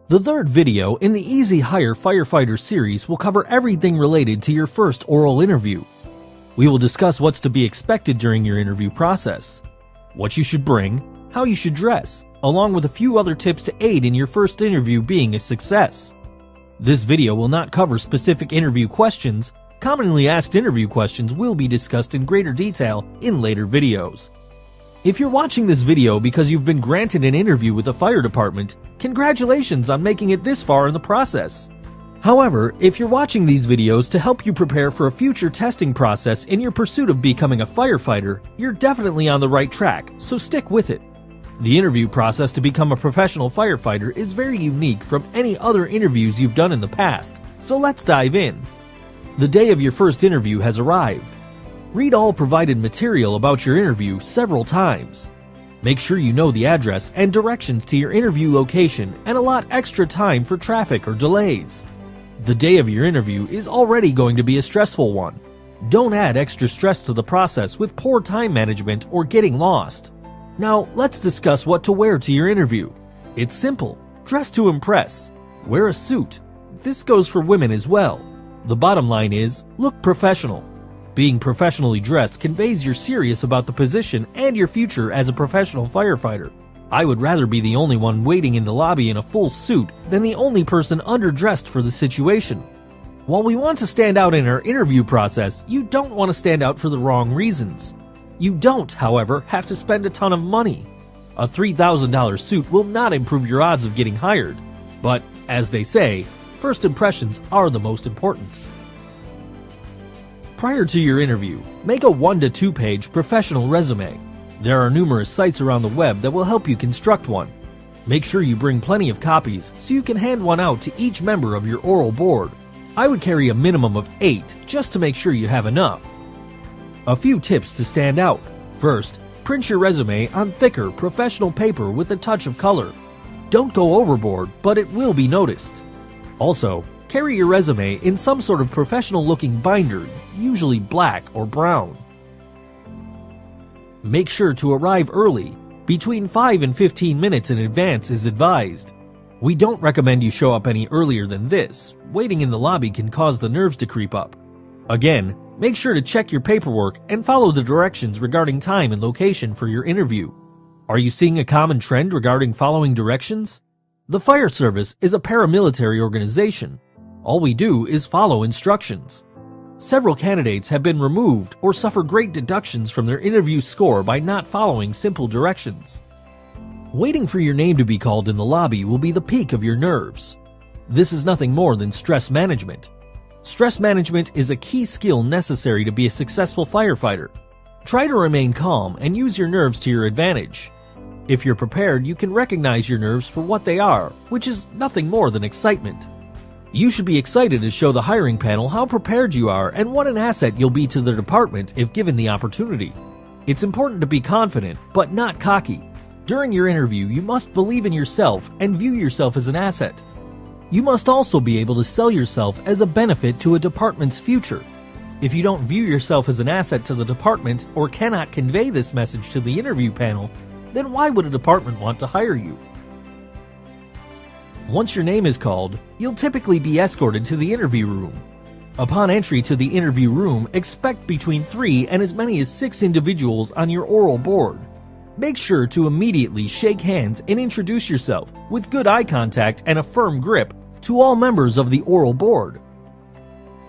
The third video in the Easy Hire Firefighter series will cover everything related to your first oral interview. We will discuss what's to be expected during your interview process, what you should bring, how you should dress, along with a few other tips to aid in your first interview being a success. This video will not cover specific interview questions. Commonly asked interview questions will be discussed in greater detail in later videos. If you're watching this video because you've been granted an interview with the fire department, congratulations on making it this far in the process. However, if you're watching these videos to help you prepare for a future testing process in your pursuit of becoming a firefighter, you're definitely on the right track, so stick with it. The interview process to become a professional firefighter is very unique from any other interviews you've done in the past, so let's dive in. The day of your first interview has arrived. Read all provided material about your interview several times. Make sure you know the address and directions to your interview location and allot extra time for traffic or delays. The day of your interview is already going to be a stressful one. Don't add extra stress to the process with poor time management or getting lost. Now, let's discuss what to wear to your interview. It's simple. Dress to impress. Wear a suit. This goes for women as well. The bottom line is, look professional. Being professionally dressed conveys you're serious about the position and your future as a professional firefighter. I would rather be the only one waiting in the lobby in a full suit than the only person underdressed for the situation. While we want to stand out in our interview process, you don't want to stand out for the wrong reasons. You don't, however, have to spend a ton of money. A $3,000 suit will not improve your odds of getting hired. But, as they say, first impressions are the most important. Prior to your interview, make a 1 to 2 page professional resume. There are numerous sites around the web that will help you construct one. Make sure you bring plenty of copies so you can hand one out to each member of your oral board. I would carry a minimum of 8 just to make sure you have enough. A few tips to stand out. First, print your resume on thicker, professional paper with a touch of color. Don't go overboard, but it will be noticed. Also, carry your resume in some sort of professional-looking binder, usually black or brown. Make sure to arrive early. Between 5 and 15 minutes in advance is advised. We don't recommend you show up any earlier than this. Waiting in the lobby can cause the nerves to creep up. Again, make sure to check your paperwork and follow the directions regarding time and location for your interview. Are you seeing a common trend regarding following directions? The fire service is a paramilitary organization. All we do is follow instructions. Several candidates have been removed or suffer great deductions from their interview score by not following simple directions. Waiting for your name to be called in the lobby will be the peak of your nerves. This is nothing more than stress management. Stress management is a key skill necessary to be a successful firefighter. Try to remain calm and use your nerves to your advantage. If you're prepared, you can recognize your nerves for what they are, which is nothing more than excitement. You should be excited to show the hiring panel how prepared you are and what an asset you'll be to the department if given the opportunity. It's important to be confident, but not cocky. During your interview, you must believe in yourself and view yourself as an asset. You must also be able to sell yourself as a benefit to a department's future. If you don't view yourself as an asset to the department or cannot convey this message to the interview panel, then why would a department want to hire you? Once your name is called, you'll typically be escorted to the interview room. Upon entry to the interview room, expect between 3 and as many as 6 individuals on your oral board. Make sure to immediately shake hands and introduce yourself, with good eye contact and a firm grip, to all members of the oral board.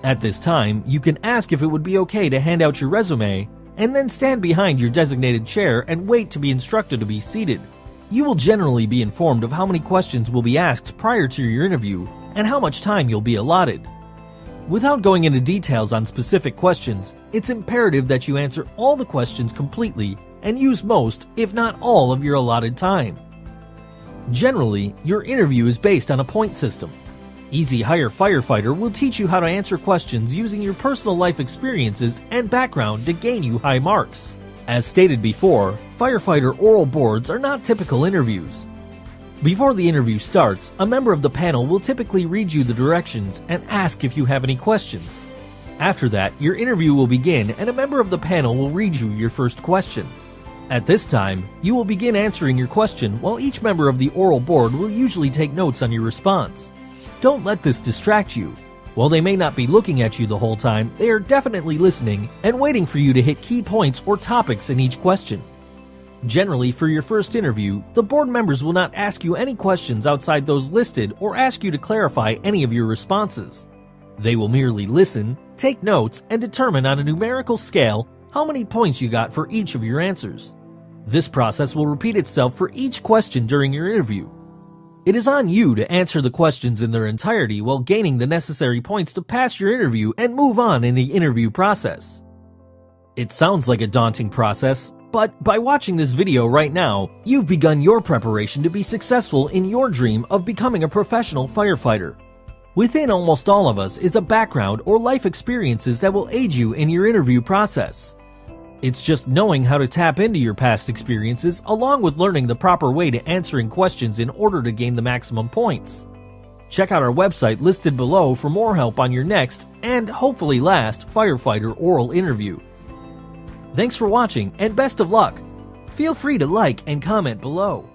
At this time, you can ask if it would be okay to hand out your resume, and then stand behind your designated chair and wait to be instructed to be seated. You will generally be informed of how many questions will be asked prior to your interview and how much time you'll be allotted. Without going into details on specific questions, it's imperative that you answer all the questions completely and use most, if not all, of your allotted time. Generally, your interview is based on a point system. Easy Hire Firefighter will teach you how to answer questions using your personal life experiences and background to gain you high marks. As stated before, firefighter oral boards are not typical interviews. Before the interview starts, a member of the panel will typically read you the directions and ask if you have any questions. After that, your interview will begin and a member of the panel will read you your first question. At this time, you will begin answering your question while each member of the oral board will usually take notes on your response. Don't let this distract you. While they may not be looking at you the whole time, they are definitely listening and waiting for you to hit key points or topics in each question. Generally, for your first interview, the board members will not ask you any questions outside those listed or ask you to clarify any of your responses. They will merely listen, take notes, and determine on a numerical scale how many points you got for each of your answers. This process will repeat itself for each question during your interview. It is on you to answer the questions in their entirety while gaining the necessary points to pass your interview and move on in the interview process. It sounds like a daunting process, but by watching this video right now, you've begun your preparation to be successful in your dream of becoming a professional firefighter. Within almost all of us is a background or life experiences that will aid you in your interview process. It's just knowing how to tap into your past experiences along with learning the proper way to answering questions in order to gain the maximum points. Check out our website listed below for more help on your next, and hopefully last, firefighter oral interview. Thanks for watching and best of luck! Feel free to like and comment below.